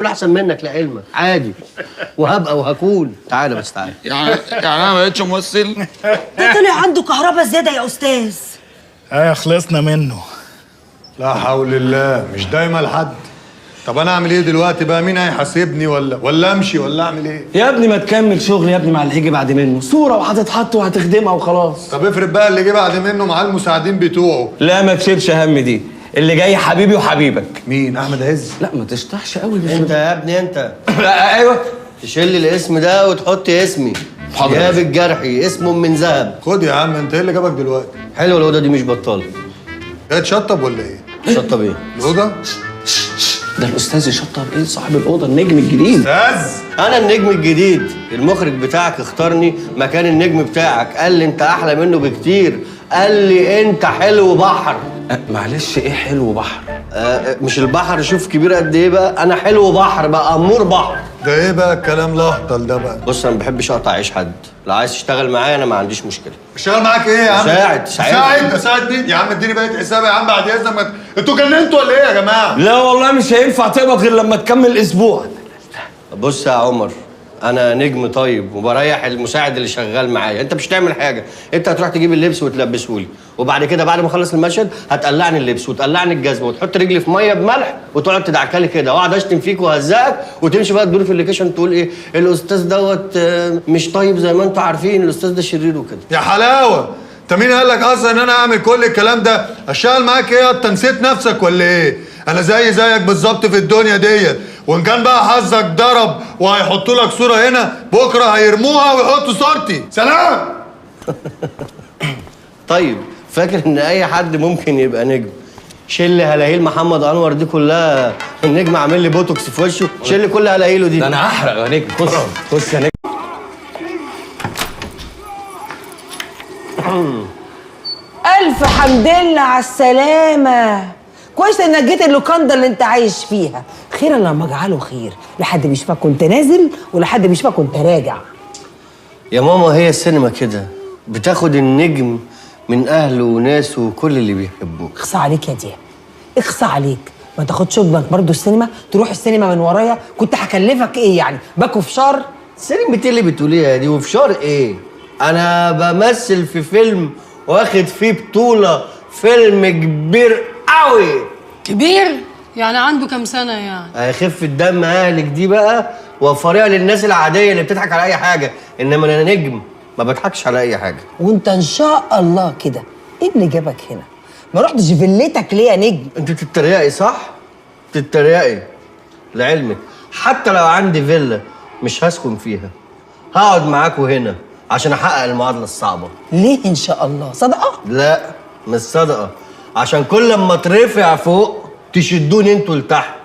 احسن منك لعلمك عادي، وهبقى وهكون. تعالى بس تعالى. يعني انا ما بقتش ممثل؟ ده طلع عنده كهرباء زياده يا استاذ. خلصنا منه. لا حول الله، مش دايما لحد. طب انا اعمل ايه دلوقتي بقى؟ مين هيحاسبني ولا امشي ولا اعمل ايه؟ يا ابني ما تكمل شغل يا ابني مع اللي هيجي بعد منه، صوره وهتتحط وهتخدمها وخلاص. طب افرض بقى اللي جه بعد منه معاه المساعدين بتوعه. لا ما تشيلش هم دي، اللي جاي حبيبي وحبيبك. مين؟ احمد عز؟ لا ما تشطحش قوي. انت يا ابني انت. ايوه تشيل الاسم ده وتحط اسمي. حاضر. جاب الجرحي اسمه من ذهب. خد يا عم، انت ايه اللي جابك دلوقتي؟ حلوه الاوضه دي مش بطاله. ايه تشطب ولا ايه؟ شطب ايه؟ الاوضه؟ ده الاستاذ يشطب ايه؟ صاحب الاوضه النجم الجديد. استاذ انا النجم الجديد. المخرج بتاعك اختارني مكان النجم بتاعك، قال لي انت احلى منه بكتير، قال لي انت حلو بحر. معلش ايه حلو بحر؟ مش البحر شوف كبير قد ايه بقى، انا حلو بحر بقى، امور بحر. ده ايه بقى الكلام الاهطل ده بقى؟ بص انا ما بحبش اقطع عيش حد، لو عايز تشتغل معايا انا ما عنديش مشكله. اشتغل معاك ايه يا عم؟ ساعد اساعد مين؟ يا عم اديني بقية حسابي يا عم بعد اذنك. انتوا جننتوا ولا ايه يا جماعه؟ لا والله مش هينفع تقبض غير لما تكمل اسبوع. بص يا عمر، انا نجم طيب وبريح المساعد اللي شغال معايا، انت مش تعمل حاجه، انت هتروح تجيب اللبس وتلبسه لي، وبعد كده بعد ما اخلص المشهد هتقلعني اللبس وتقلعني الجزمه وتحط رجلي في ميه بملح وتقعد تدعكلي كده واقعد اشتم فيك وهزقك وتمشي بقى تدور في اللوكيشن تقول ايه الاستاذ دوت مش طيب زي ما انتوا عارفين، الاستاذ ده شرير وكده. يا حلاوه، انت مين قال لك اصلا ان انا اعمل كل الكلام ده؟ اشتغل معاك ايه؟ انت نسيت نفسك ولا ايه؟ انا زيك بالظبط في الدنيا ديت، وان كان بقى حظك ضرب وهيحطوا لك صوره هنا، بكره هيرموها ويحطوا صورتي. سلام. طيب فاكر ان اي حد ممكن يبقى نجم؟ شل هلاهيل محمد انور دي كلها النجم عامل لي بوتوكس في وشه، شل كل هلاهيله دي. ده انا هحرق يا نجم. خش يا نجم. الف حمد لله على السلامه. كويس انك جيت اللوكاندا اللي انت عايش فيها. خيرا لما اجعله خير، لحد بيشوفك كنت نازل ولحد بيشوفك كنت راجع. يا ماما هي السينما كده، بتاخد النجم من اهله وناسه وكل اللي بيحبوه. اخصى عليك يا دياب، اخصى عليك. ما تاخدش ابنك برضه السينما، تروح السينما من ورايا، كنت هكلفك ايه يعني؟ باكو فشار؟ سينما اللي بتقوليها دي وفشار ايه؟ انا بمثل في فيلم واخد فيه بطولة، فيلم كبير قوي. كبير؟ يعني عنده كام سنة يعني؟ هيخف الدم اهلك دي بقى وفريقة للناس العادية اللي بتضحك على اي حاجة، انما انا نجم ما بضحكش على اي حاجة. وانت ان شاء الله كده ايه اللي جابك هنا؟ ما رحتش فيلتك ليه يا نجم؟ انت بتتريقي صح؟ بتتريقي. لعلمك حتى لو عندي فيلا مش هسكن فيها، هقعد معاكوا هنا عشان احقق المعادلة الصعبة. ليه ان شاء الله؟ صدقة؟ لا مش صدقة، عشان كل لما اترفع فوق تشدوني انتوا لتحت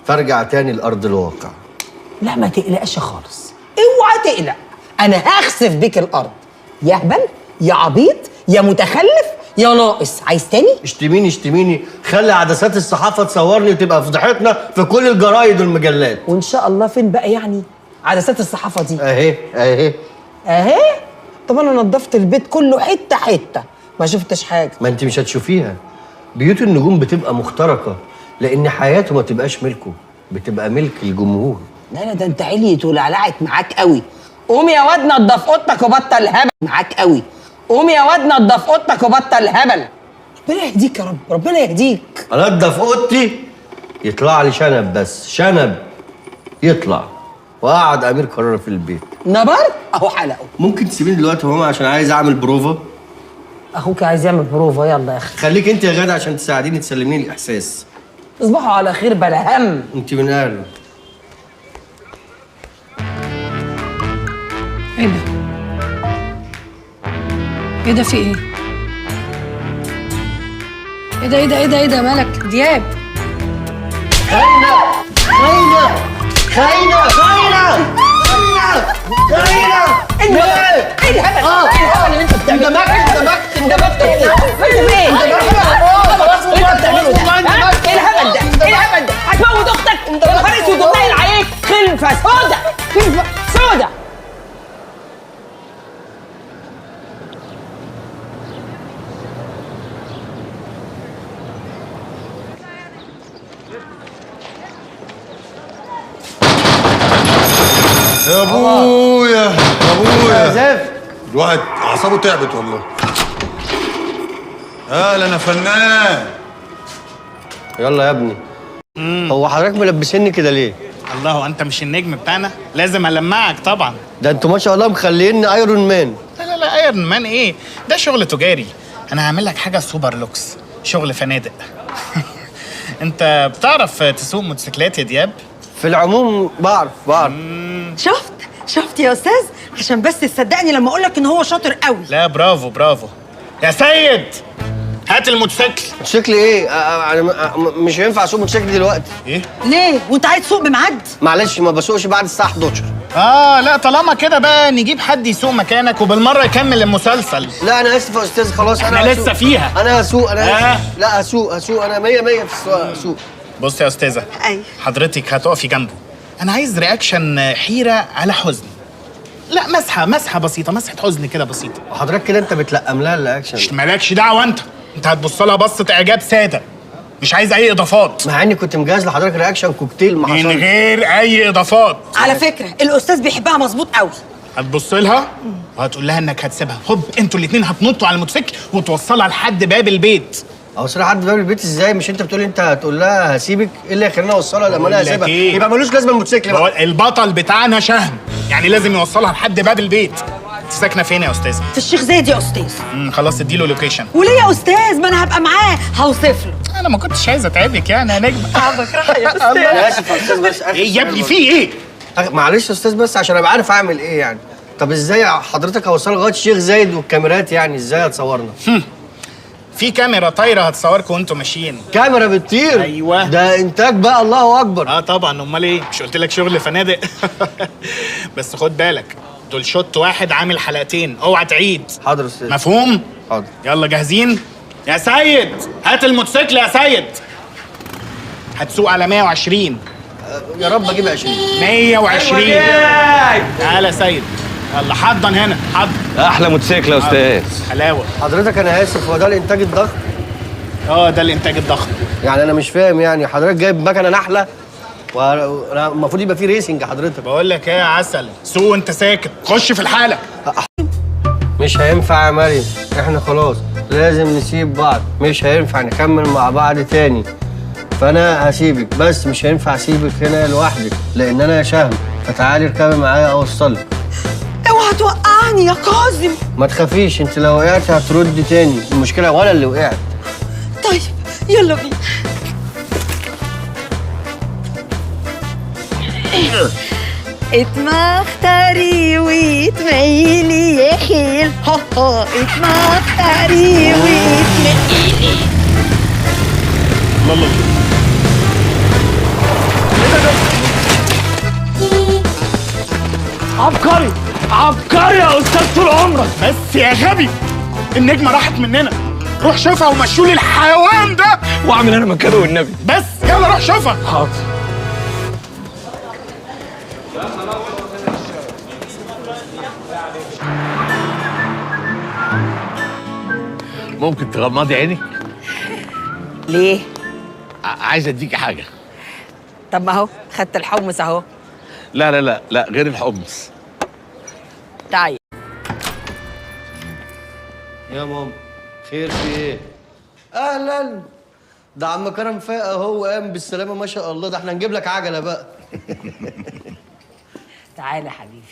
فارجع تاني لأرض الواقع. لا ما تقلقش خالص، اوعى تقلق، انا هخسف بيك الارض. يا هبل يا عبيط يا متخلف يا ناقص. عايز تاني؟ اشتميني، خلي عدسات الصحافة تصورني وتبقى فضحتنا في كل الجرايد والمجلات. وان شاء الله فين بقى يعني عدسات الصحافة دي؟ اهي. طب انا نظفت البيت كله حتة حتة ما شفتش حاجة. ما انت مش هتشوفيها، بيوت النجوم بتبقى مخترقة لأن حياته ما تبقاش ملكه، بتبقى ملك الجمهور. لا ده انت عليت ولعلعت معاك قوي. قوم يا واد نضف اوضتك وبطل هبل معاك قوي. قوم يا واد نضف اوضتك وبطل هبل. ربنا يهديك يا رب، ربنا يهديك. انضف اوضتي يطلع لي شنب، بس شنب يطلع وقعد امير قرار في البيت. نبر اهو حلقه. ممكن تسيبيني دلوقتي يا ماما عشان عايز اعمل بروفا؟ اخوك عايز يعمل بروفا، يلا يا اخي. خليك انت يا غاده عشان تساعديني تسلميني الاحساس. تصبحوا على خير بلا هم. انت من اهله. ايه ده؟ ايه ده في ايه؟ ايه ده مالك دياب؟ خاينة ايه الهبل اللي انت بتعمله؟ اندمجت فين؟ ايه الهبل ده؟ هتموت اختك؟ يا نهار اسود ومنيل عليك، خلفة سودا. يا ابويا يا ابويا زفت. الواحد اعصابه تعبت والله. اهلا يا فنان. يلا يا ابني. هو حضرتك ملبسني كده ليه؟ الله، انت مش النجم بتاعنا؟ لازم المعك طبعا. ده انتوا ما شاء الله مخليني ايرون مان. لا ايرون مان ايه؟ ده شغل تجاري. انا هعمل لك حاجه سوبر لوكس، شغل فنادق. انت بتعرف تسوق موتوسيكلات يا دياب؟ في العموم بعرف. شفت يا استاذ؟ عشان بس تصدقني لما اقول لك ان هو شاطر قوي. لا برافو برافو يا سيد. هات الموتوسيكل. موتوسيكل ايه؟ مش هينفع اسوق موتوسيكل دلوقتي. ايه؟ ليه؟ وانت عايز تسوق بميعاد؟ معلش ما بسوقش بعد الساعه 11. لا طالما كده بقى نجيب حد يسوق مكانك وبالمره يكمل المسلسل. لا انا اسف يا استاذ، خلاص احنا انا لسه فيها. انا هسوق. لا هسوق انا 100 في السواقه هسوق. بص يا استاذه، ايوه حضرتك هتقفي جنبه. انا عايز رياكشن حيره على حزن. لا مسحه بسيطه، مسحه حزن كده بسيطه. وحضرتك كده انت بتلقم لها الاكشن. مالكش دعوه انت هتبص لها بصه اعجاب ساده، مش عايز اي اضافات. مع اني كنت مجهز لحضرتك رياكشن كوكتيل ما من حصلش. غير اي اضافات. على فكره الاستاذ بيحبها مظبوط قوي. هتبص لها وهتقول لها انك هتسيبها هوب، انتوا الاثنين هتنطوا على الموتوسيكل وتوصلها لحد باب البيت. اوصلها لحد باب البيت ازاي؟ مش انت بتقول انت هتقول لها هسيبك؟ ايه اللي هيخليني اوصلها لما انا بقول لك هسيبها؟ إيه؟ يبقى ملوش لازمه الموتوسيكل بقى. بقول البطل بتاعنا شهم، يعني لازم يوصلها لحد باب البيت. انت ساكنه فين يا استاذه؟ في الشيخ زايد يا استاذ. خلاص اديله لوكيشن. وليه يا استاذ؟ ما انا هبقى معاه هوصف له. انا ما كنتش عايز اتعبك يعني يا نجم. انا اسف يا استاذ بس ايه يا ابني في ايه؟ معلش يا استاذ بس عشان ابقى عارف اعمل ايه يعني. طب ازاي حضرتك هوصلها لغايه الشيخ زايد والكاميرات؟ يعني ازاي هتصورنا؟ في كاميرا طايره هتصوركم وانتوا ماشيين. كاميرا بتطير؟ أيوة. ده انتاج بقى، الله اكبر. طبعا، امال ايه؟ مش قلت لك شغل فنادق؟ بس خد بالك، دول شوت واحد عامل حلقتين، اوعى تعيد. حاضر يا استاذ. مفهوم؟ حاضر. يلا جاهزين؟ يا سيد هات الموتوسيكل يا سيد. هتسوق على 120. يا رب اجيب 20. 120. تعالى يا سيد، يلا حضن هنا حضن. احلى موتوسيكل يا استاذ. حلاوه. حضرتك انا اسف، هو ده الانتاج الضخم؟ ده الانتاج الضخم. يعني انا مش فاهم، يعني حضرتك جايب مكنه نحله والمفروض يبقى فيه ريسنج حضرتك. بقول لك ايه يا عسل، سوق انت ساكت، خش في الحالة. مش هينفع يا مريم، احنا خلاص لازم نسيب بعض، مش هينفع نكمل مع بعض تاني. فانا هسيبك، بس مش هينفع اسيبك هنا لوحدك لان انا شهم. فتعالي اركبي معايا اوصلك. اوعى توقعني يا كاظم. ما تخافيش، انت لو وقعت هتردي تاني، المشكله ولا اللي وقعت. طيب يلا بينا. اتمختري وتميلي يا خيل، اتمختري وتميلي. الله عبقري يا استاذ طول عمرك. بس يا غبي، النجمة راحت مننا. روح شوفها ومشوا لي الحيوان ده. واعمل انا مكانه والنبي. بس يلا روح شوفها. حاضر. ممكن تغمضي عينك؟ ليه؟ عايز اديكي حاجه. طب ما اهو خدت الحمص اهو. لا غير الحمص. تعال. يا ماما خير، في ايه؟ اهلا. ده عم كرم فاق اهو، قام بالسلامه ما شاء الله. ده احنا نجيب لك عجله بقى. تعالى حبيبي.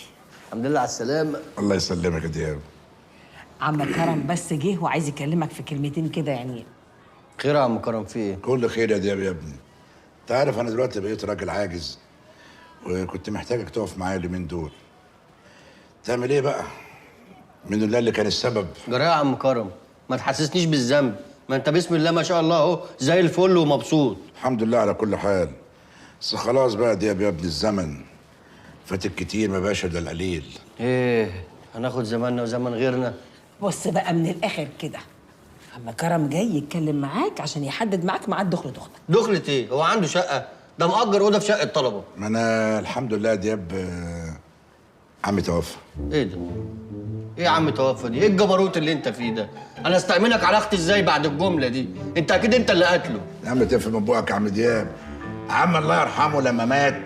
الحمد لله على السلامه. الله يسلمك يا دياب. عم كرم بس جه وعايز يكلمك في كلمتين كده يعني. خير يا عم كرم، في ايه؟ كل خير يا دياب يا ابني. انت عارف انا دلوقتي بقيت راجل عاجز، وكنت محتاجك تقف معايا اليومين دول. تعمل ايه بقى؟ من الله اللي كان السبب. جرى يا عم كرم، ما تحسسنيش بالذنب، ما انت بسم الله ما شاء الله اهو زي الفل ومبسوط. الحمد لله على كل حال. بس خلاص بقى دياب يا ابني، الزمن فات الكتير ما بقاش الا القليل. ايه هناخد زماننا وزمن غيرنا؟ بص بقى من الاخر كده، عم كرم جاي يتكلم معاك عشان يحدد معاك ميعاد دخلة اختك. دخلة ايه؟ هو عنده شقه؟ ده مأجر اوضه في شقه طلبه. ما انا الحمد لله يا دياب عمي توفى. ايه ده؟ ايه يا عم توفى دي؟ ايه الجبروت اللي انت فيه ده؟ انا استأمنك على اختي ازاي بعد الجمله دي؟ انت اكيد انت اللي قاتله. يا عم تقفل من بقك يا عم دياب. عم الله يرحمه لما مات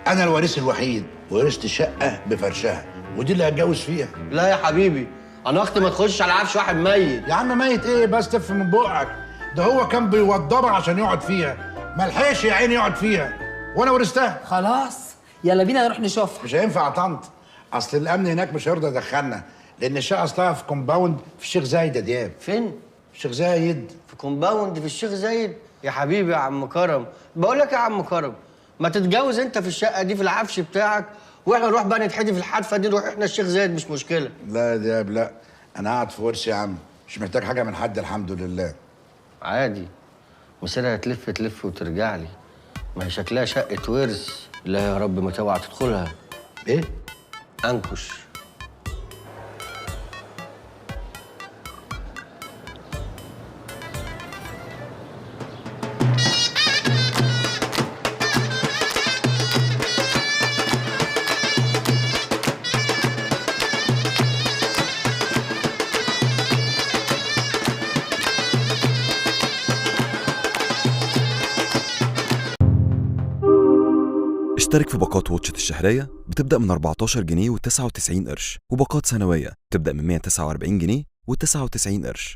انا الوريث الوحيد، ورثت شقه بفرشها، ودي اللي هتجوز فيها. لا يا حبيبي، انا اختي ما تخش على عفش واحد ميت. يا عم ميت ايه بس، تف من بقك. ده هو كان بيوضبها عشان يقعد فيها، ملحقش يا عيني يقعد فيها، وانا ورثتها. خلاص يلا بينا نروح نشوفها. مش هينفع يا طنط، اصل الامن هناك مش هيرضى يدخلنا، لان الشقه اصلها في كومباوند في الشيخ زايد يا دياب. فين؟ في الشيخ زايد. في كومباوند في الشيخ زايد؟ يا حبيبي يا عم كرم، بقول لك يا عم كرم، ما تتجوز انت في الشقه دي في العفش بتاعك، واحنا نروح بقى نتحدي في الحادثه دي، نروح احنا الشيخ زايد، مش مشكله. لا يا دياب لا، انا قاعد في ورثي يا عم، مش محتاج حاجه من حد الحمد لله. عادي، مسيرها تلف تلف وترجع لي، ما هي شكلها شقه ورث. لا يا رب ما توعى تدخلها. ايه؟ انكش. اشترك في باقات واتشت الشهرية بتبدأ من 14 جنيه و99 قرش، وباقات سنوية بتبدأ من 149 جنيه و99 قرش.